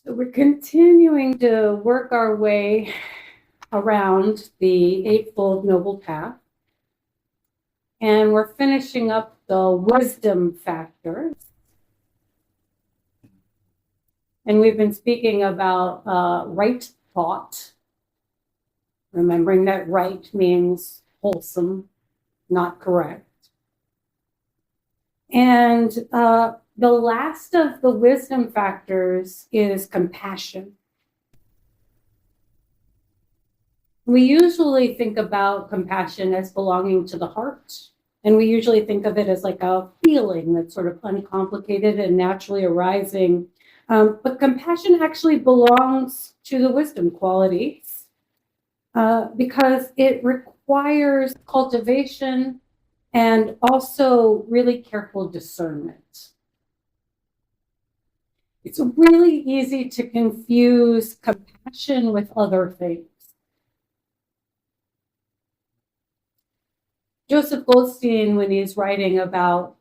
So we're continuing to work our way around the Eightfold Noble Path. And we're finishing up the wisdom factors. And we've been speaking about right thought, remembering that right means wholesome, not correct. And the last of the wisdom factors is compassion. We usually think about compassion as belonging to the heart. And we usually think of it as like a feeling that's sort of uncomplicated and naturally arising. But compassion actually belongs to the wisdom qualities because it requires cultivation and also really careful discernment. It's really easy to confuse compassion with other things. Joseph Goldstein, when he's writing about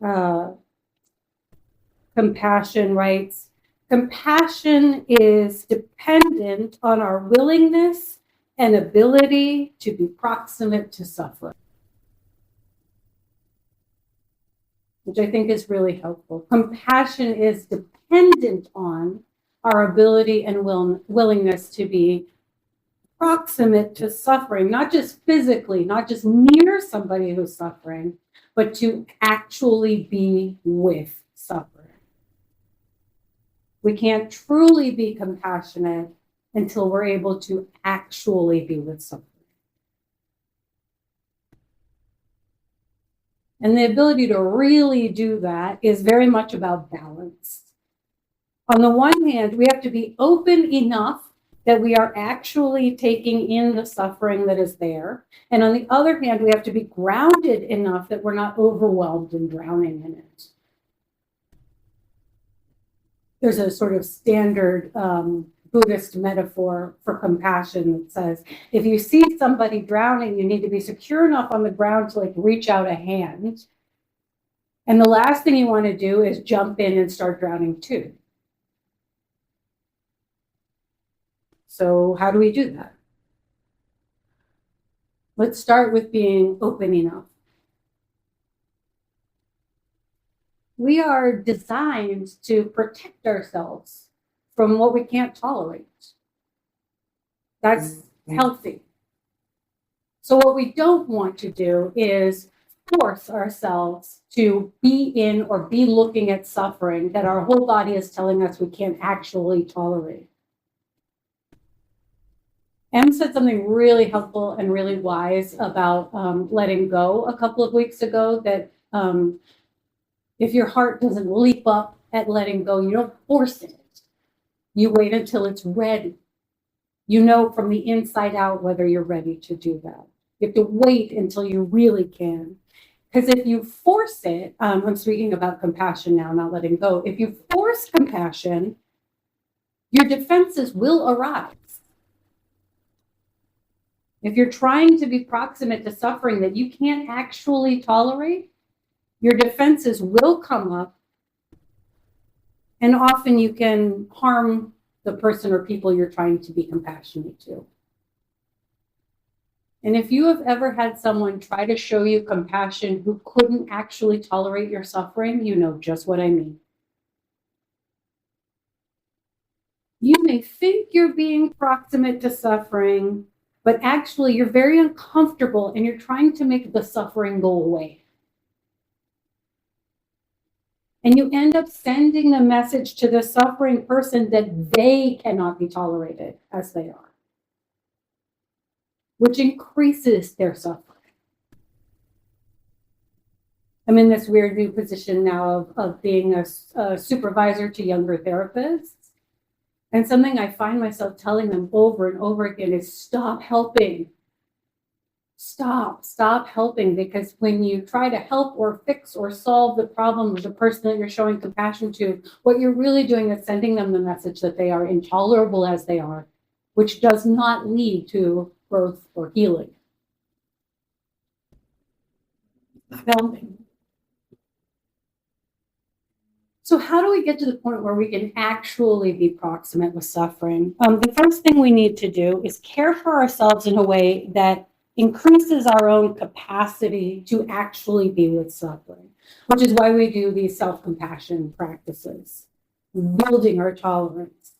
compassion, writes, compassion is dependent on our willingness and ability to be proximate to suffering, which I think is really helpful. Compassion is dependent on our ability and willingness to be proximate to suffering, not just physically, not just near somebody who's suffering, but to actually be with suffering. We can't truly be compassionate until we're able to actually be with suffering. And the ability to really do that is very much about balance. On the one hand, we have to be open enough that we are actually taking in the suffering that is there. And on the other hand, we have to be grounded enough that we're not overwhelmed and drowning in it. There's a sort of standard Buddhist metaphor for compassion that says, if you see somebody drowning, you need to be secure enough on the ground to like reach out a hand. And the last thing you want to do is jump in and start drowning too. So how do we do that? Let's start with being open enough. We are designed to protect ourselves from what we can't tolerate. That's healthy. So what we don't want to do is force ourselves to be in or be looking at suffering that our whole body is telling us we can't actually tolerate. Em said something really helpful and really wise about letting go a couple of weeks ago, that if your heart doesn't leap up at letting go, you don't force it. You wait until it's ready. You know from the inside out whether you're ready to do that. You have to wait until you really can. Because if you force it, I'm speaking about compassion now, not letting go. If you force compassion, your defenses will arise. If you're trying to be proximate to suffering that you can't actually tolerate, your defenses will come up, and often you can harm the person or people you're trying to be compassionate to. And if you have ever had someone try to show you compassion who couldn't actually tolerate your suffering, you know just what I mean. You may think you're being proximate to suffering, but actually you're very uncomfortable and you're trying to make the suffering go away. And you end up sending the message to the suffering person that they cannot be tolerated as they are, which increases their suffering. I'm in this weird new position now of being a supervisor to younger therapists. And something I find myself telling them over and over again is stop helping. Stop helping, because when you try to help or fix or solve the problem of the person that you're showing compassion to, what you're really doing is sending them the message that they are intolerable as they are, which does not lead to growth or healing. Helping. So how do we get to the point where we can actually be proximate with suffering? The first thing we need to do is care for ourselves in a way that increases our own capacity to actually be with suffering, which is why we do these self-compassion practices, building our tolerance.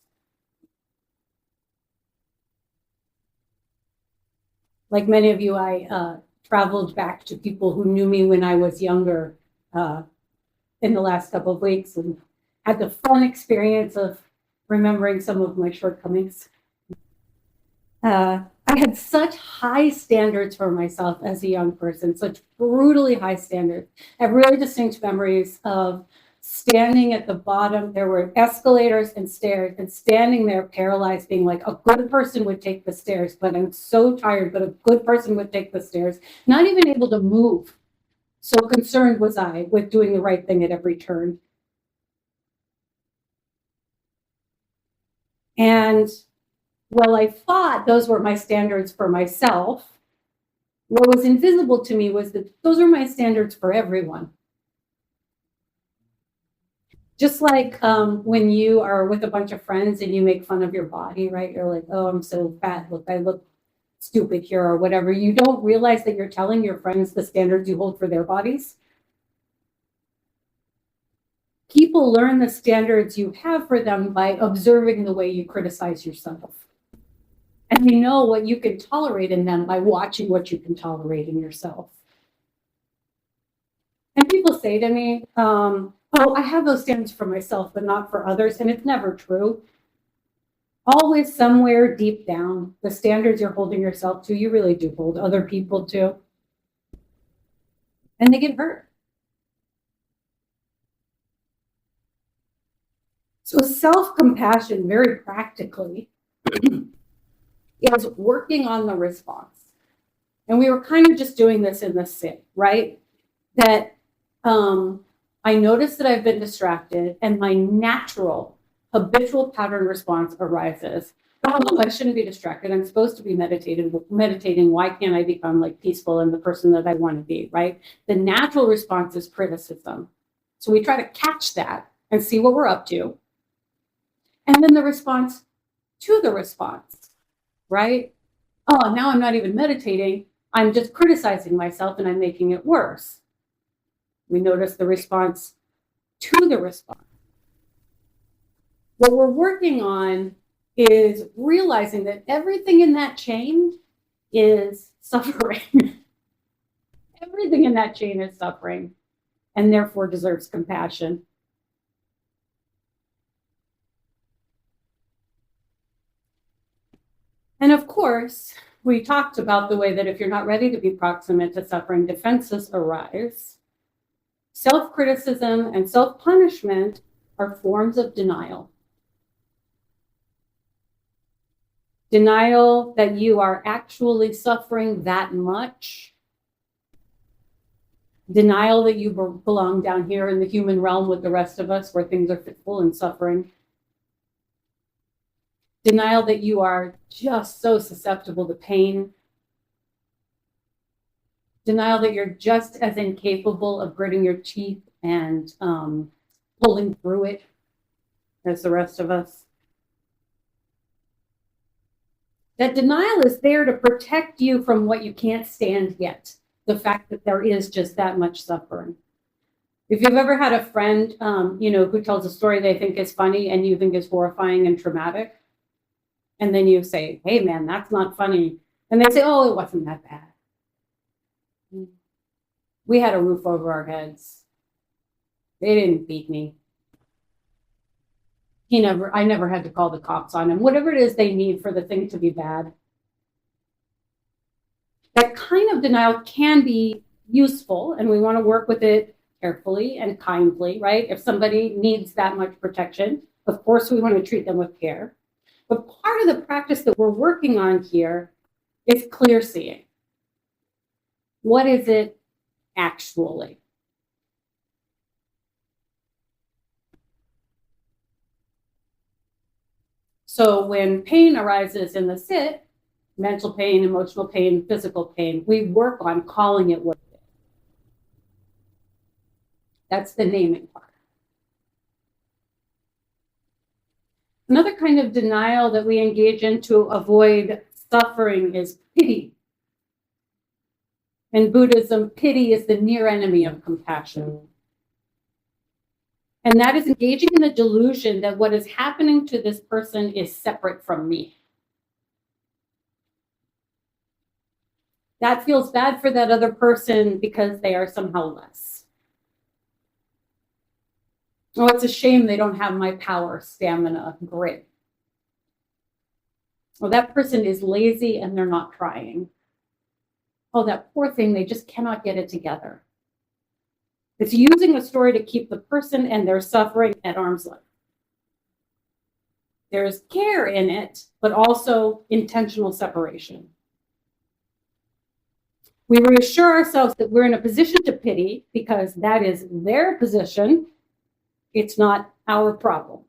Like many of you, I traveled back to people who knew me when I was younger in the last couple of weeks and had the fun experience of remembering some of my shortcomings. I had such high standards for myself as a young person, such brutally high standards. I have really distinct memories of standing at the bottom. There were escalators and stairs, and standing there paralyzed, being like, a good person would take the stairs, but I'm so tired, but a good person would take the stairs, not even able to move. So concerned was I with doing the right thing at every turn. And while I thought those were my standards for myself, what was invisible to me was that those are my standards for everyone. Just like when you are with a bunch of friends and you make fun of your body, right? You're like, oh, I'm so fat. Look, I look stupid here or whatever. You don't realize that you're telling your friends the standards you hold for their bodies. People learn the standards you have for them by observing the way you criticize yourself. And they know what you can tolerate in them by watching what you can tolerate in yourself. And people say to me, oh, I have those standards for myself, but not for others. And it's never true. Always somewhere deep down, the standards you're holding yourself to, you really do hold other people to. And they get hurt. So self-compassion, very practically, is working on the response. And we were kind of just doing this in the sit, right? That I notice that I've been distracted and my natural habitual pattern response arises. Oh, I shouldn't be distracted. I'm supposed to be meditating. Why can't I become like peaceful and the person that I want to be, right? The natural response is criticism. So we try to catch that and see what we're up to. And then the response to the response, right? Oh, now I'm not even meditating. I'm just criticizing myself and I'm making it worse. We notice the response to the response. What we're working on is realizing that everything in that chain is suffering. Everything in that chain is suffering and therefore deserves compassion. And of course, we talked about the way that if you're not ready to be proximate to suffering, defenses arise. Self-criticism and self-punishment are forms of denial. Denial that you are actually suffering that much. Denial that you belong down here in the human realm with the rest of us where things are fitful and suffering. Denial that you are just so susceptible to pain. Denial that you're just as incapable of gritting your teeth and pulling through it as the rest of us. That denial is there to protect you from what you can't stand yet. The fact that there is just that much suffering. If you've ever had a friend, who tells a story they think is funny and you think is horrifying and traumatic, and then you say, hey, man, that's not funny. And they say, oh, it wasn't that bad. We had a roof over our heads. They didn't beat me. I never had to call the cops on him. Whatever it is they need for the thing to be bad. That kind of denial can be useful, and we want to work with it carefully and kindly, right? If somebody needs that much protection, of course, we want to treat them with care. But part of the practice that we're working on here is clear seeing. What is it actually? So when pain arises in the sit, mental pain, emotional pain, physical pain, we work on calling it what it is. That's the naming part. Another kind of denial that we engage in to avoid suffering is pity. In Buddhism, pity is the near enemy of compassion. And that is engaging in the delusion that what is happening to this person is separate from me. That feels bad for that other person because they are somehow less. Oh, it's a shame they don't have my power, stamina, grit. Oh, that person is lazy and they're not trying. Oh, that poor thing, they just cannot get it together. It's using a story to keep the person and their suffering at arm's length. There's care in it, but also intentional separation. We reassure ourselves that we're in a position to pity because that is their position. It's not our problem.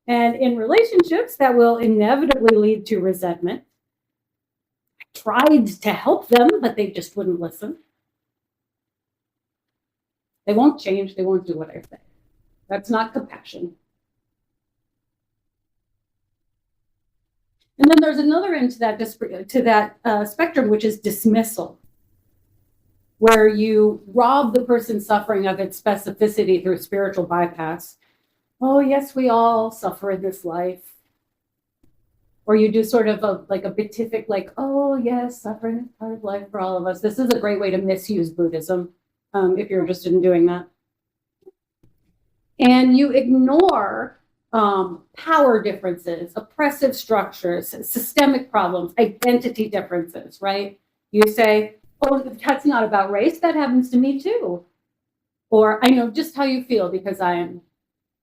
And in relationships, that will inevitably lead to resentment. I tried to help them, but they just wouldn't listen. They won't change. They won't do what I say. That's not compassion. And then there's another end to that spectrum, which is dismissal, where you rob the person suffering of its specificity through spiritual bypass. Oh, yes, we all suffer in this life. Or you do sort of a beatific, like, oh, yes, suffering is part of life for all of us. This is a great way to misuse Buddhism, if you're interested in doing that. And you ignore power differences, oppressive structures, systemic problems, identity differences, right? You say, oh, that's not about race. That happens to me too. Or I know just how you feel because I am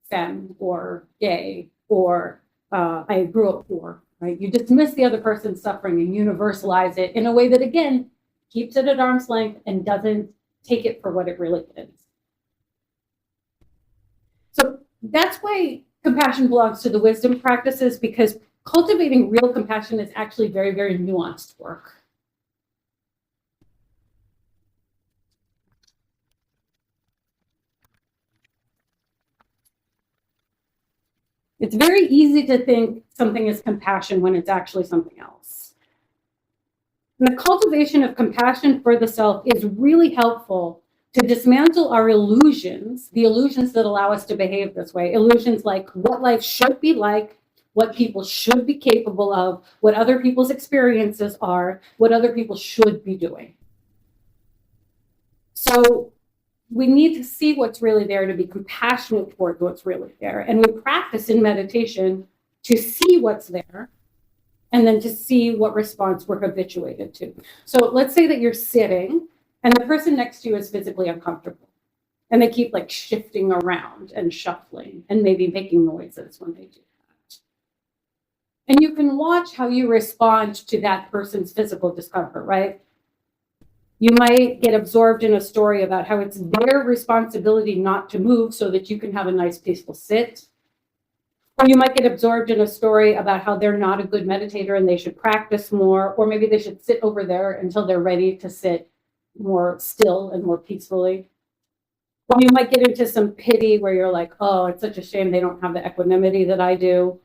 femme or gay or I grew up poor, right? You dismiss the other person's suffering and universalize it in a way that, again, keeps it at arm's length and doesn't take it for what it really is. So that's why compassion belongs to the wisdom practices, because cultivating real compassion is actually very, very nuanced work. It's very easy to think something is compassion when it's actually something else. And the cultivation of compassion for the self is really helpful to dismantle our illusions, the illusions that allow us to behave this way. Illusions like what life should be like, what people should be capable of, what other people's experiences are, what other people should be doing. So we need to see what's really there to be compassionate toward what's really there. And we practice in meditation to see what's there and then to see what response we're habituated to. So let's say that you're sitting and the person next to you is physically uncomfortable and they keep like shifting around and shuffling and maybe making noises when they do that. And you can watch how you respond to that person's physical discomfort, right? You might get absorbed in a story about how it's their responsibility not to move so that you can have a nice, peaceful sit. Or you might get absorbed in a story about how they're not a good meditator and they should practice more, or maybe they should sit over there until they're ready to sit more still and more peacefully. Or you might get into some pity where you're like, oh, it's such a shame they don't have the equanimity that I do.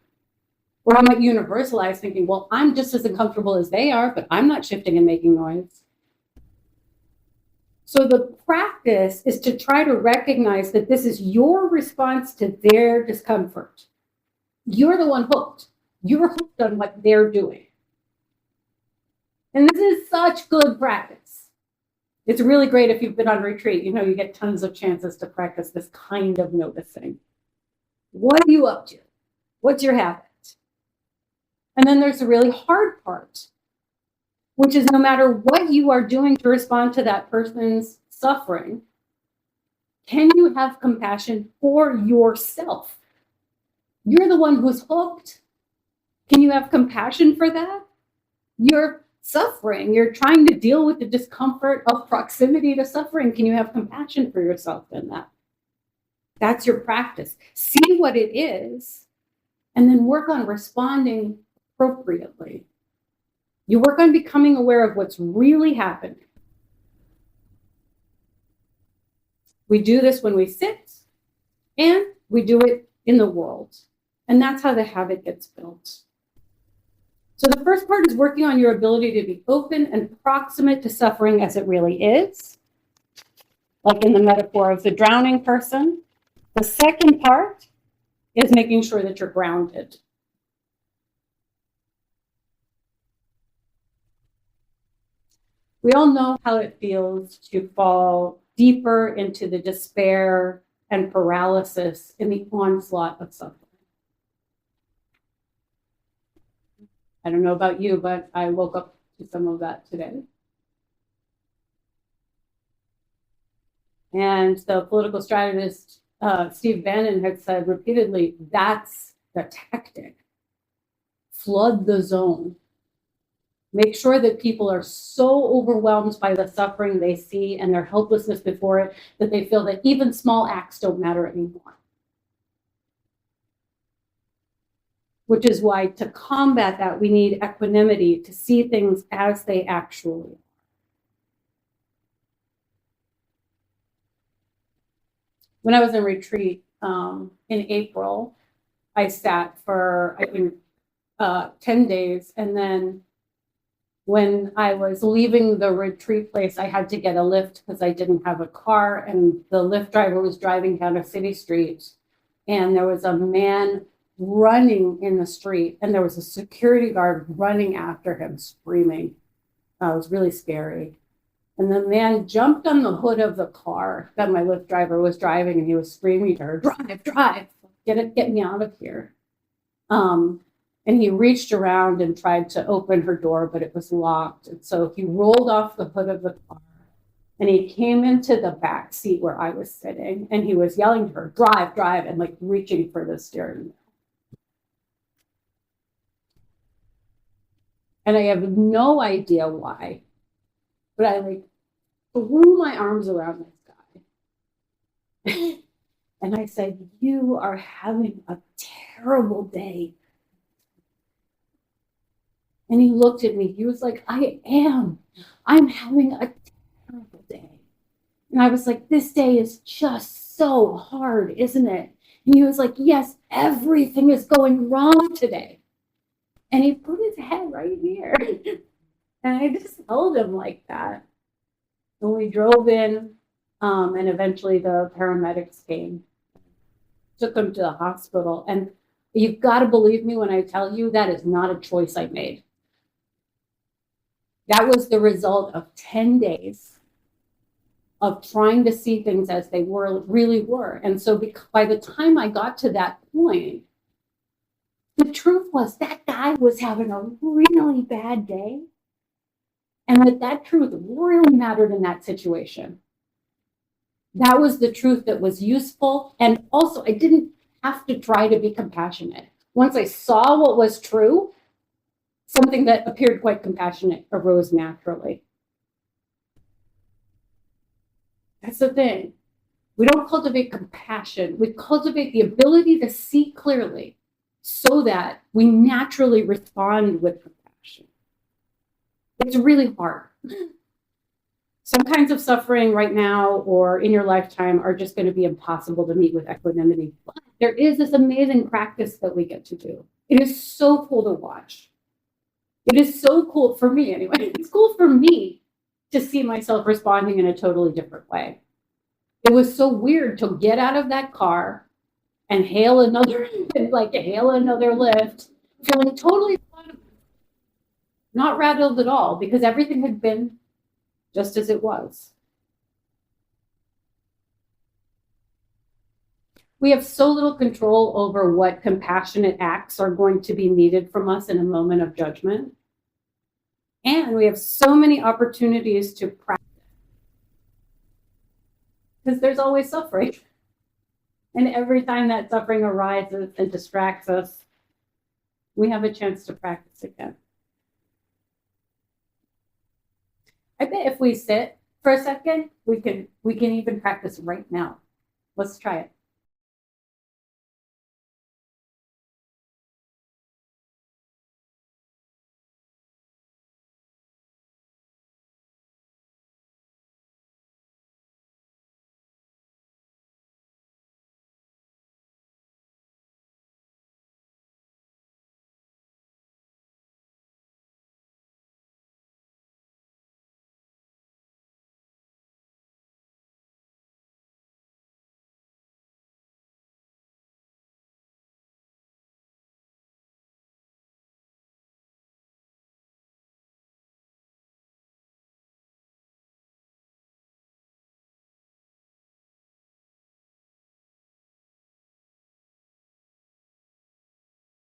Or I might universalize thinking, well, I'm just as uncomfortable as they are, but I'm not shifting and making noise. So the practice is to try to recognize that this is your response to their discomfort. You're the one hooked. You're hooked on what they're doing. And this is such good practice. It's really great if you've been on retreat. You know, you get tons of chances to practice this kind of noticing. What are you up to? What's your habit? And then there's the really hard part, which is no matter what you are doing to respond to that person's suffering, can you have compassion for yourself? You're the one who's hooked. Can you have compassion for that? You're suffering. You're trying to deal with the discomfort of proximity to suffering. Can you have compassion for yourself in that? That's your practice. See what it is, and then work on responding appropriately. You work on becoming aware of what's really happening. We do this when we sit, and we do it in the world. And that's how the habit gets built. So the first part is working on your ability to be open and proximate to suffering as it really is, like in the metaphor of the drowning person. The second part is making sure that you're grounded. We all know how it feels to fall deeper into the despair and paralysis in the onslaught of suffering. I don't know about you, but I woke up to some of that today. And the political strategist, Steve Bannon, had said repeatedly, that's the tactic. Flood the zone. Make sure that people are so overwhelmed by the suffering they see and their helplessness before it that they feel that even small acts don't matter anymore. Which is why to combat that, we need equanimity to see things as they actually are. When I was in retreat in April, I sat for, I think, 10 days. And then when I was leaving the retreat place, I had to get a lift because I didn't have a car. And the Lyft driver was driving down a city street. And there was a man running in the street. And there was a security guard running after him, screaming. It was really scary. And the man jumped on the hood of the car that my Lyft driver was driving, and he was screaming to her, drive, drive, get me out of here. And he reached around and tried to open her door, but it was locked. And so he rolled off the hood of the car, and he came into the back seat where I was sitting, and he was yelling to her, drive, drive, and like reaching for the steering wheel. And I have no idea why, but I like threw my arms around this guy. And I said, you are having a terrible day. And he looked at me. He was like, I am. I'm having a terrible day. And I was like, this day is just so hard, isn't it? And he was like, yes, everything is going wrong today. And he put his head right here. And I just held him like that. And we drove in, and eventually the paramedics came, took him to the hospital. And you've got to believe me when I tell you that is not a choice I made. That was the result of 10 days of trying to see things as they really were. And so by the time I got to that point, the truth was that guy was having a really bad day. And that truth really mattered in that situation. That was the truth that was useful. And also, I didn't have to try to be compassionate. Once I saw what was true, something that appeared quite compassionate arose naturally. That's the thing. We don't cultivate compassion. We cultivate the ability to see clearly so that we naturally respond with compassion. It's really hard. Some kinds of suffering right now or in your lifetime are just going to be impossible to meet with equanimity. But there is this amazing practice that we get to do. It is so cool to watch. It is so cool for me anyway. It's cool for me to see myself responding in a totally different way. It was so weird to get out of that car and hail another lift, feeling totally not rattled at all because everything had been just as it was. We have so little control over what compassionate acts are going to be needed from us in a moment of judgment. And we have so many opportunities to practice because there's always suffering. And every time that suffering arises and distracts us, we have a chance to practice again. I bet if we sit for a second, we can even practice right now. Let's try it.